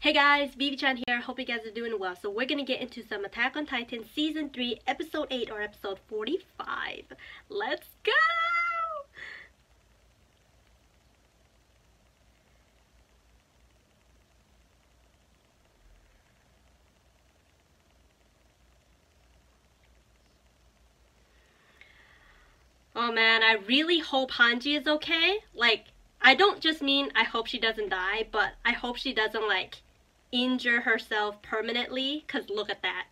Hey guys, Vivi-chan here. Hope you guys are doing well. So we're gonna get into some Attack on Titan Season 3, Episode 8 or Episode 45. Let's go! Oh man, I really hope Hanji is okay. Like, I don't just mean I hope she doesn't die, but I hope she doesn't like injure herself permanently, cause look at that.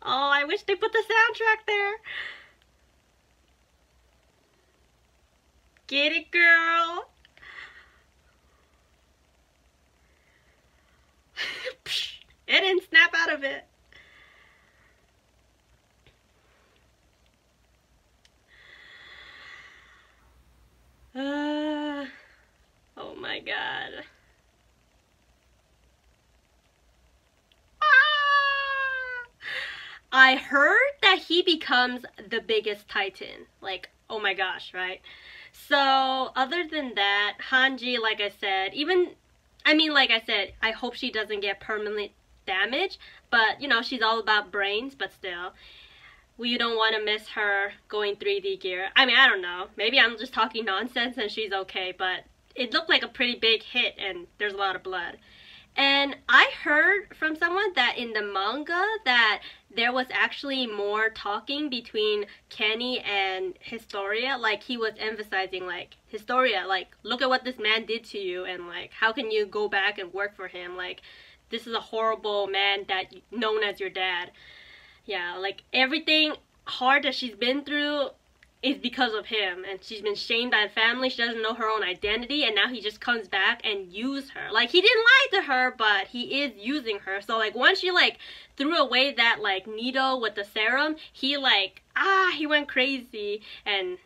Oh, I wish they put the soundtrack there. Get it, girl. It didn't snap out of it. Oh my god. I heard that he becomes the biggest Titan. Like, oh my gosh, right? So, other than that, Hanji, like I said, I hope she doesn't get permanent damage. But, you know, she's all about brains, but still. We don't want to miss her going 3D gear. I mean, I don't know. Maybe I'm just talking nonsense and she's okay, but it looked like a pretty big hit and there's a lot of blood. And I heard from someone that in the manga that there was actually more talking between Kenny and Historia. Like, he was emphasizing, like, Historia, like, look at what this man did to you and, like, how can you go back and work for him? Like, this is a horrible man that known as your dad. Yeah, like, everything hard that she's been through is because of him, and she's been shamed by the family. She doesn't know her own identity, and now he just comes back and use her. Like, he didn't lie to her, but he is using her. So, like, once she, like, threw away that, like, needle with the serum, he, like, he went crazy. And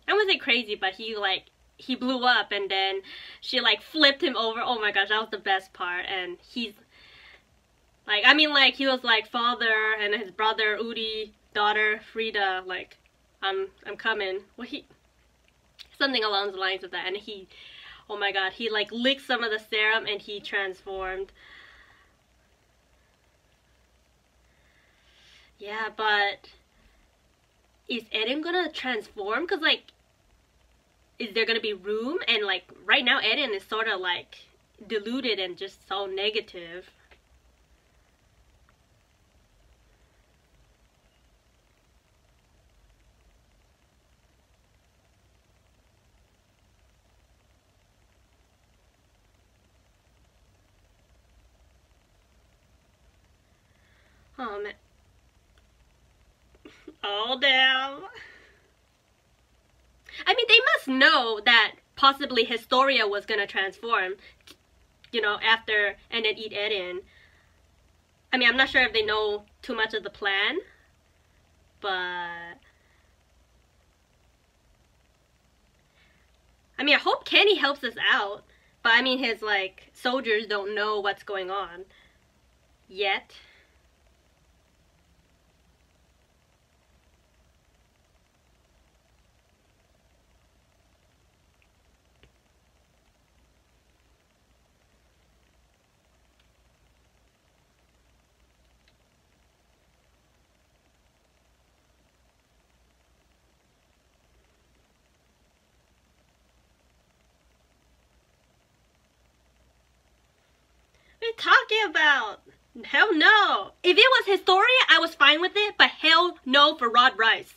I wouldn't say crazy, but he blew up, and then she, like, flipped him over. Oh my gosh, that was the best part. And he's like, I mean, like, he was like father, and his brother Udi, daughter Frida, like, I'm coming. Well, something along the lines of that. And he, oh my god, he like licked some of the serum and he transformed. Yeah, but is Eren gonna transform? Cause like, is there gonna be room? And like, right now Eren is sort of like deluded and just so negative. Oh man. Oh damn. I mean, they must know that possibly Historia was gonna transform, you know, after and then eat Eren. I mean, I'm not sure if they know too much of the plan, but I mean, I hope Kenny helps us out. But I mean, his like soldiers don't know what's going on yet. What are you talking about? Hell no. If it was Historia, I was fine with it, but hell no for Reiss.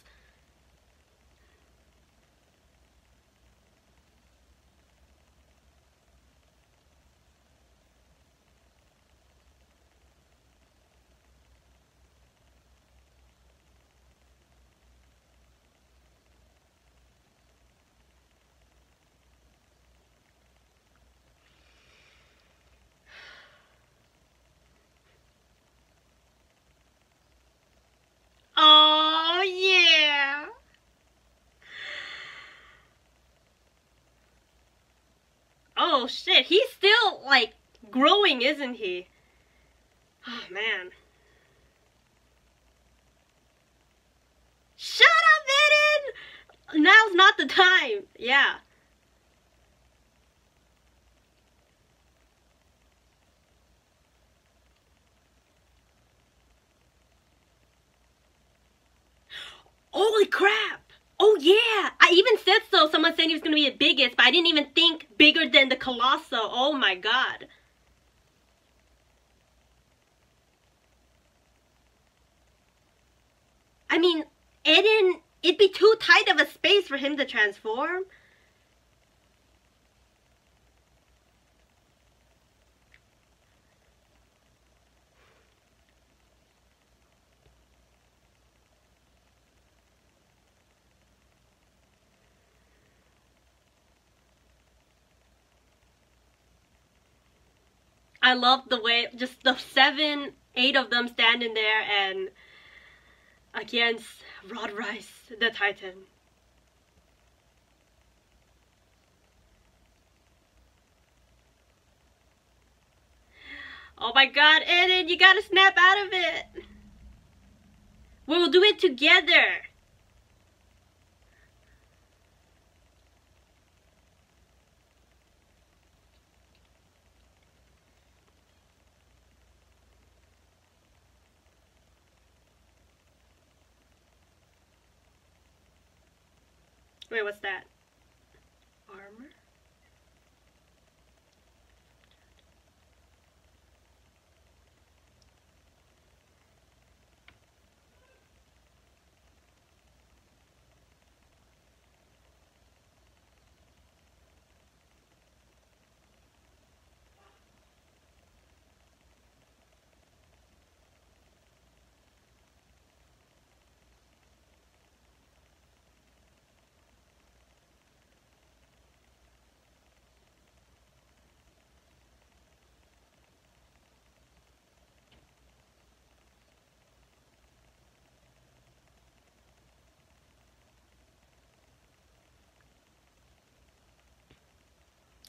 Oh yeah. Oh shit, he's still like growing, isn't he? Oh man. Shut up, Eren! the time. Yeah. Holy crap! Oh yeah! I even said so. Someone said he was going to be the biggest, but I didn't even think bigger than the Colossal. Oh my god. I mean, Eren, it'd be too tight of a space for him to transform. I love the way, just the 7, 8 of them standing there and against Reiss, the Titan. Oh my god, Eren, you gotta snap out of it. We'll do it together. Wait, what's that? Armor?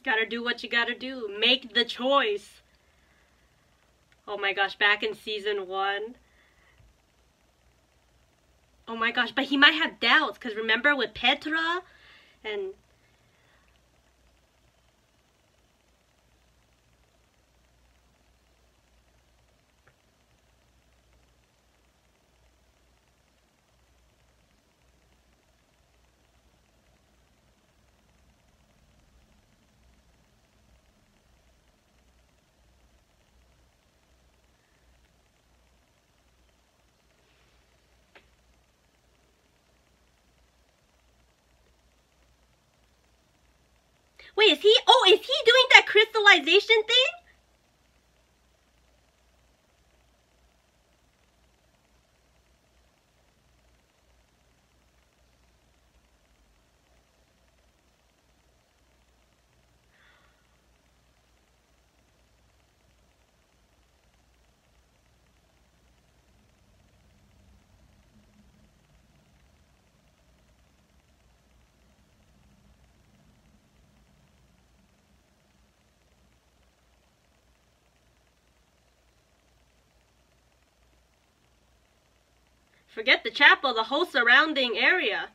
Gotta do what you gotta do. Make the choice. Oh my gosh, back in season 1. Oh my gosh, but he might have doubts, because remember with Petra and... Wait, is he... Oh, is he doing that crystallization thing? Forget the chapel, the whole surrounding area.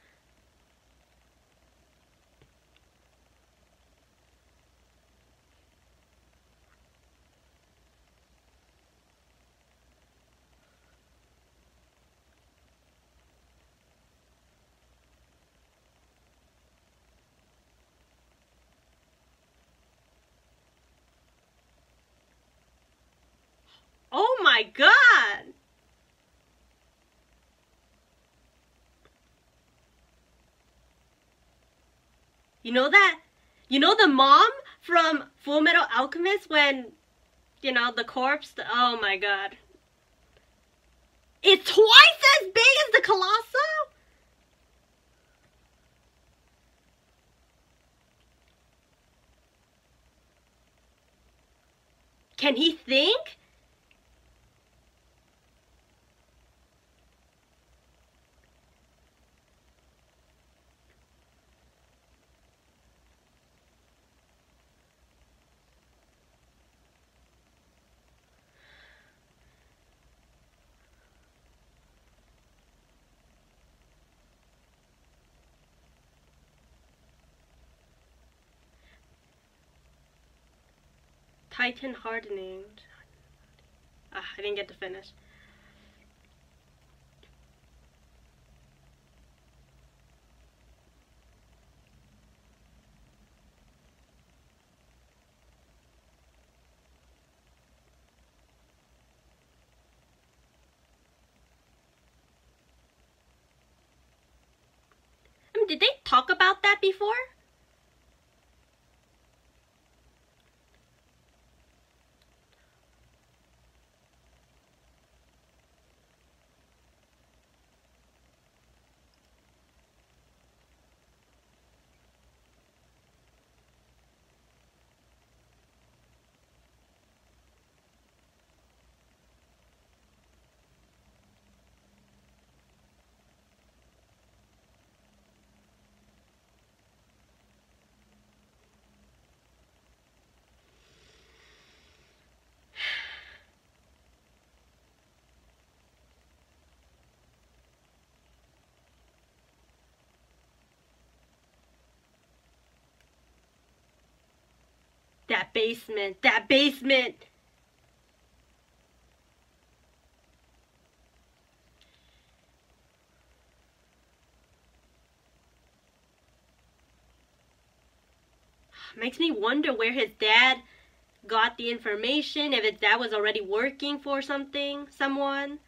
Oh my god! You know that? You know the mom from Full Metal Alchemist when, you know, the corpse? Oh my god. It's twice as big as the Colossal? Can he think? Titan hardening. Ah, I didn't get to finish. I mean, did they talk about that before? That basement. That basement. Makes me wonder where his dad got the information, if his dad was already working for someone.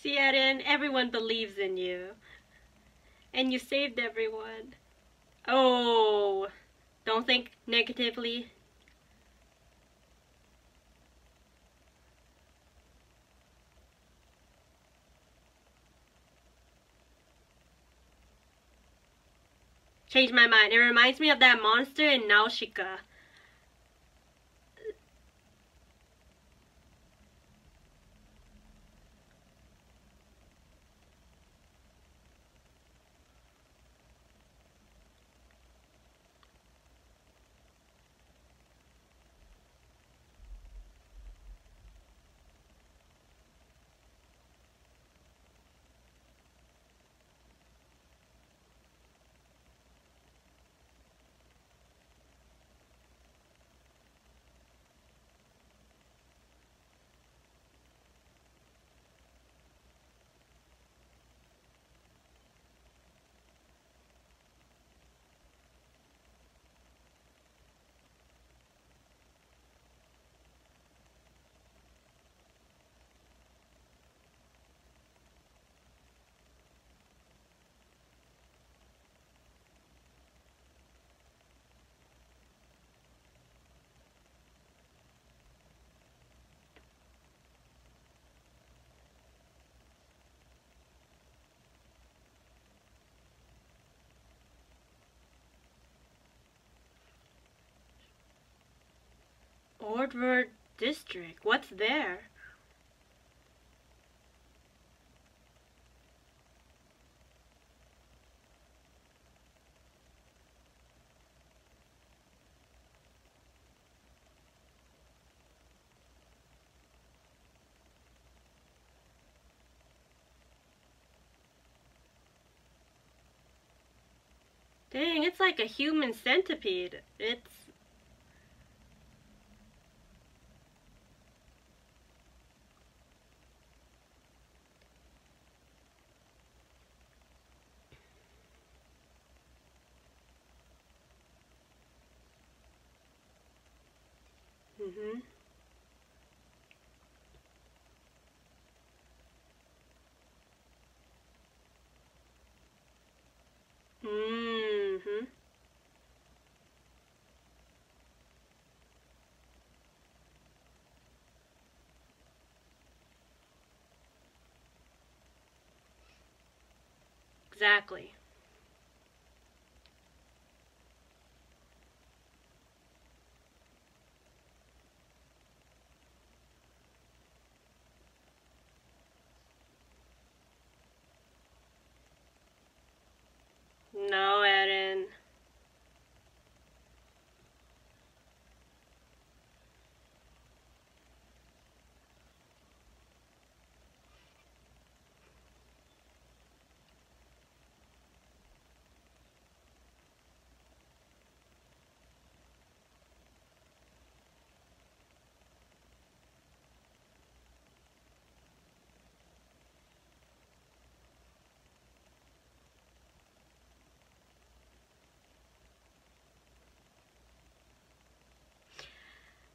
See, Eren, everyone believes in you. And you saved everyone. Oh, don't think negatively. Changed my mind. It reminds me of that monster in Nausicaa. Orvud district. What's there? Dang, it's like a human centipede. It's... Mm-hmm. Mm-hmm. Exactly.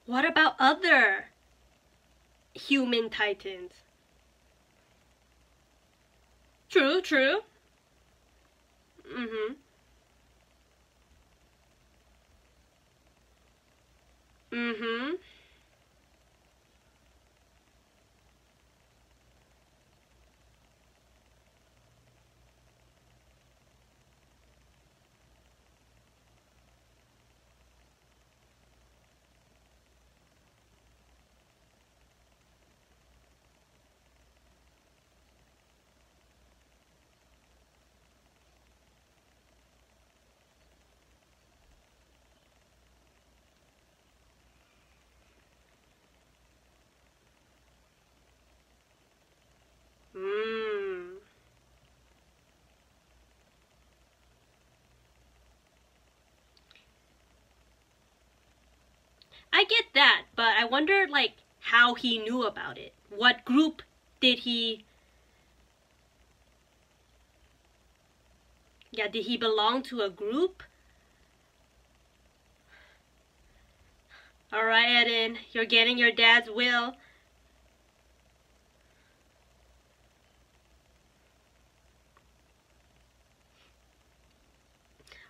What about other human titans? True, true. Mm-hmm. Mm-hmm. Mm. I get that, but I wonder, like, how he knew about it. What group did he... Yeah, did he belong to a group? Alright, Eren, you're getting your dad's will.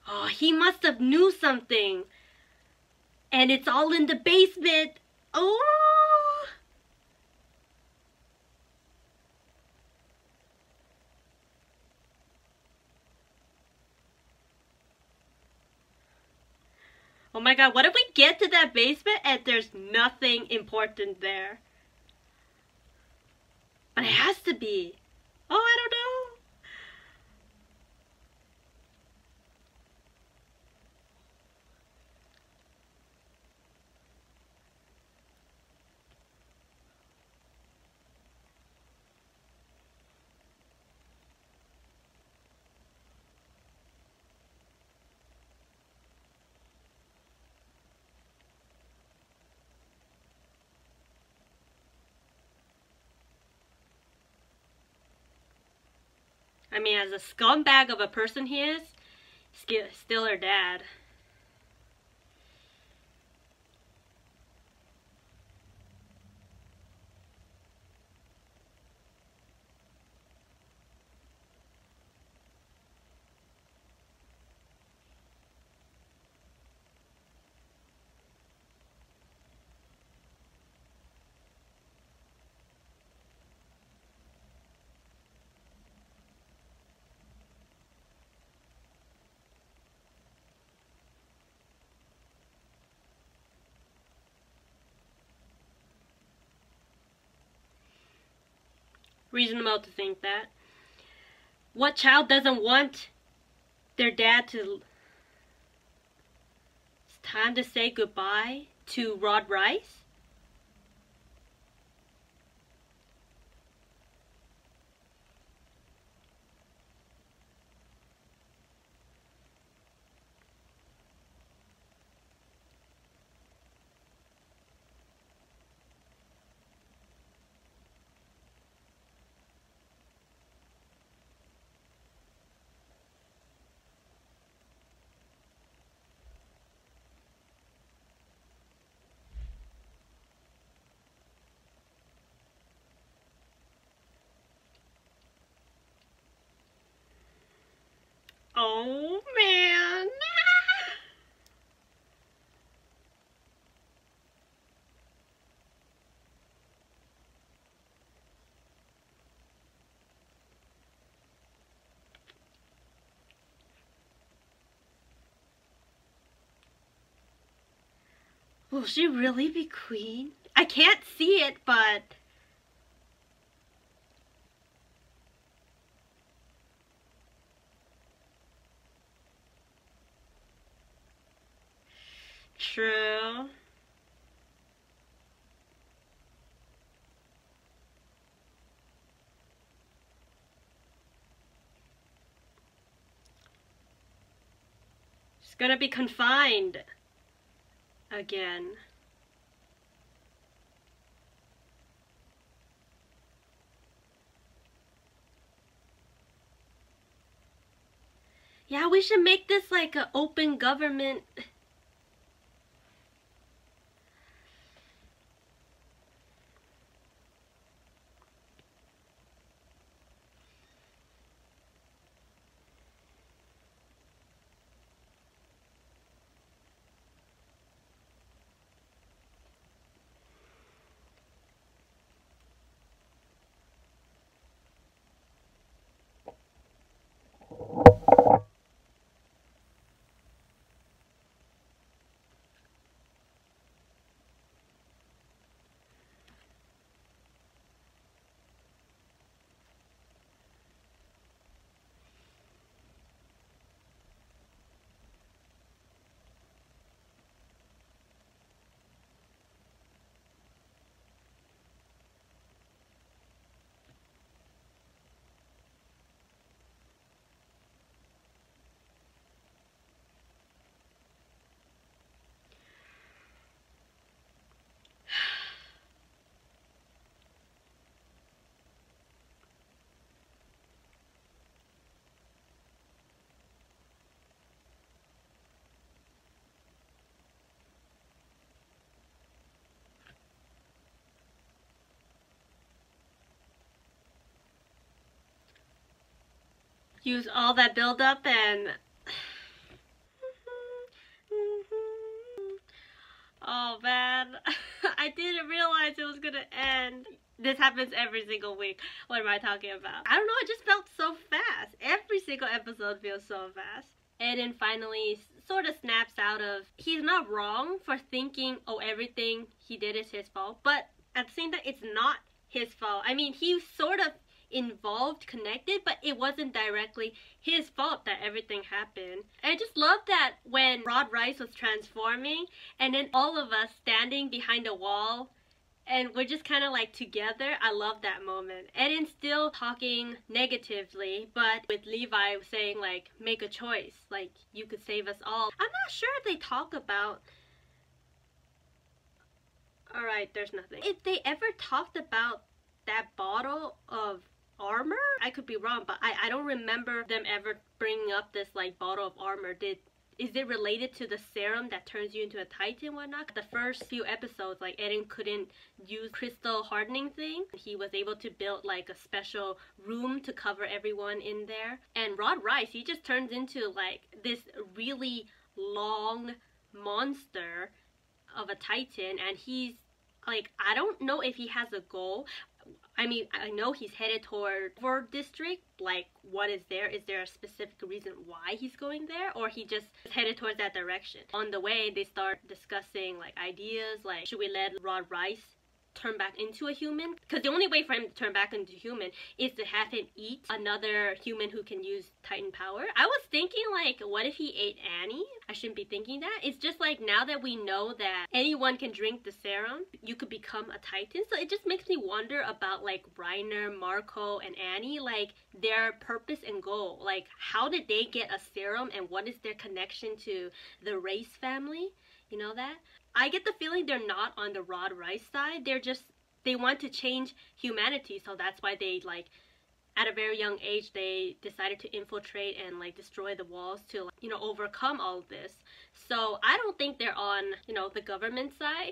Oh, he must have knew something. And it's all in the basement. Oh! Oh my god, what if we get to that basement and there's nothing important there? But it has to be. Oh, I don't know. I mean, as a scumbag of a person he is, still her dad. Reasonable to think that. What child doesn't want their dad to... It's time to say goodbye to Rod Reiss? Oh man. Will she really be queen? I can't see it, but... True. She's gonna be confined again. Yeah, we should make this like an open government. use all that buildup and... Oh man, I didn't realize it was gonna end. This happens every single week. What am I talking about? I don't know, it just felt so fast. Every single episode feels so fast. Eren finally sort of snaps out of, he's not wrong for thinking, oh, everything he did is his fault, but at the same time, it's not his fault. I mean, he sort of involved, connected, but it wasn't directly his fault that everything happened. And I just love that when Reiss was transforming and then all of us standing behind a wall and we're just kind of like together. I love that moment. Eren's still talking negatively, but with Levi saying like, make a choice, like you could save us all. I'm not sure if they talk about... Alright, there's nothing. If they ever talked about that bottle of armor, I could be wrong, but I don't remember them ever bringing up this like bottle of armor. Is it related to the serum that turns you into a titan, whatnot? The first few episodes, like Eren couldn't use crystal hardening thing. He was able to build like a special room to cover everyone in there. And Reiss, he just turns into like this really long monster of a titan, and he's like, I don't know if he has a goal. I mean, I know he's headed toward Orvud district. Like, what is there? Is there a specific reason why he's going there? Or he just headed towards that direction? On the way, they start discussing like ideas, like should we let Reiss turn back into a human? Because the only way for him to turn back into human is to have him eat another human who can use titan power. I was thinking like, what if he ate Annie? I shouldn't be thinking that. It's just like, now that we know that anyone can drink the serum, you could become a titan. So it just makes me wonder about like Reiner, Marco, and Annie, like their purpose and goal. Like, how did they get a serum and what is their connection to the Reiss family? You know that? I get the feeling they're not on the Reiss side. They want to change humanity, so that's why they like, at a very young age, they decided to infiltrate and like destroy the walls to like, you know, overcome all of this. So I don't think they're on, you know, the government side.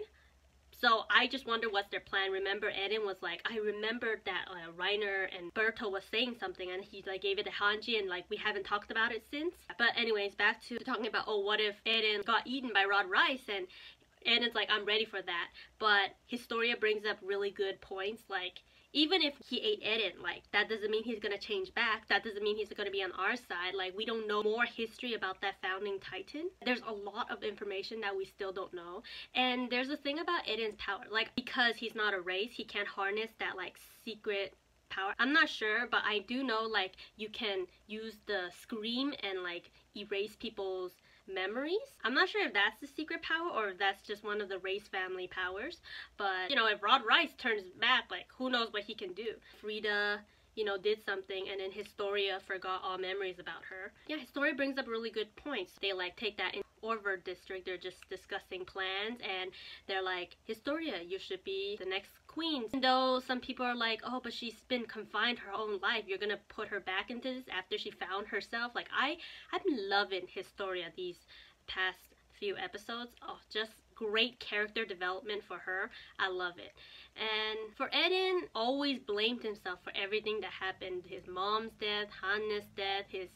So I just wonder what's their plan. Remember, Eren was like, I remembered that Reiner and Berto was saying something, and he like gave it to Hanji, and like we haven't talked about it since. But anyways, back to talking about, oh, what if Eren got eaten by Reiss? And Eren's like, I'm ready for that. But Historia brings up really good points, like, even if he ate Eren, like, that doesn't mean he's gonna change back. That doesn't mean he's gonna be on our side. Like, we don't know more history about that founding titan. There's a lot of information that we still don't know. And there's a thing about Eren's power. Like, because he's not a Reiss, he can't harness that, like, secret power. I'm not sure, but I do know, like, you can use the scream and, like, erase people's memories. I'm not sure if that's the secret power or if that's just one of the Reiss family powers, but you know, if Reiss turns back, like who knows what he can do. Frida, you know, did something and then Historia forgot all memories about her. Yeah, Historia brings up really good points. They like take that in Orvud district, they're just discussing plans and they're like, Historia, you should be the next queen. Even though some people are like, oh, but she's been confined her own life, you're gonna put her back into this after she found herself. Like, I've been loving Historia these past few episodes. Oh, just great character development for her. I love it. And for Eren, always blamed himself for everything that happened. His mom's death, Hanne's death, his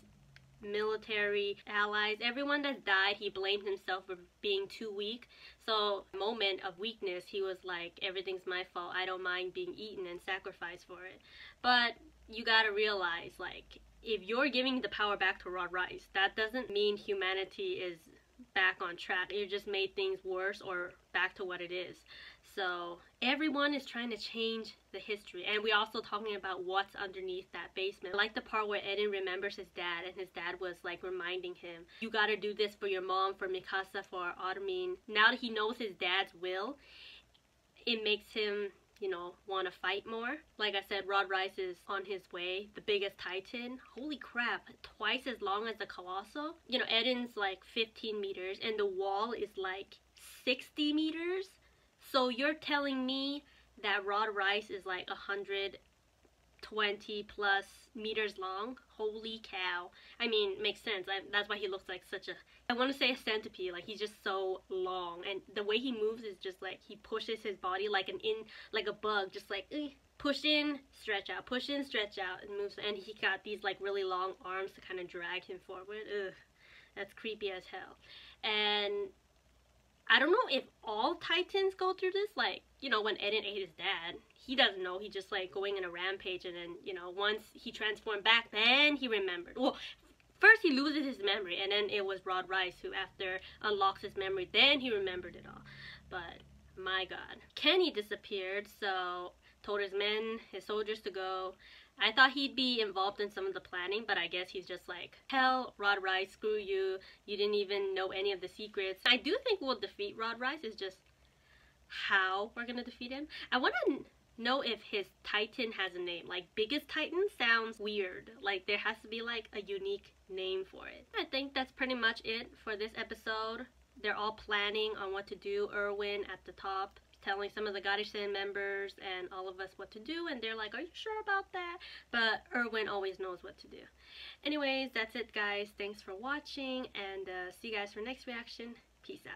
military allies, everyone that died, he blamed himself for being too weak. So moment of weakness, he was like, everything's my fault, I don't mind being eaten and sacrificed for it. But you gotta realize, like, if you're giving the power back to Reiss, that doesn't mean humanity is back on track. You just made things worse or back to what it is. So everyone is trying to change the history, and we're also talking about what's underneath that basement. I like the part where Eren remembers his dad, and his dad was like reminding him, you gotta do this for your mom, for Mikasa, for Armin. Now that he knows his dad's will, it makes him, you know, want to fight more. Like I said, Reiss is on his way, the biggest titan. Holy crap, twice as long as the Colossal. You know, Eren's like 15 meters and the wall is like 60 meters. So you're telling me that Reiss is like 100 20 plus meters long. Holy cow. I mean, makes sense. That's why he looks like such a, I want to say a centipede. Like, he's just so long, and the way he moves is just like he pushes his body like like a bug, just like push in, stretch out, push in, stretch out, and moves. And he got these like really long arms to kind of drag him forward. Ugh, that's creepy as hell. And I don't know if all Titans go through this. Like, you know, when Eren ate his dad, he doesn't know. He just like going in a rampage, and then, you know, once he transformed back, then he remembered. Well, first he loses his memory, and then it was Reiss who, after unlocks his memory, then he remembered it all. But my god, Kenny disappeared, so told his men, his soldiers, to go. I thought he'd be involved in some of the planning, but I guess he's just like, hell, Reiss, screw you. You didn't even know any of the secrets. I do think we'll defeat Reiss. It's just how we're gonna defeat him. I want to know if his Titan has a name. Like, biggest Titan sounds weird. Like, there has to be like a unique name for it. I think that's pretty much it for this episode. They're all planning on what to do. Erwin at the top telling some of the Goddess members and all of us what to do, and they're like, are you sure about that? But Erwin always knows what to do. Anyways, that's it guys. Thanks for watching, and see you guys for next reaction. Peace out.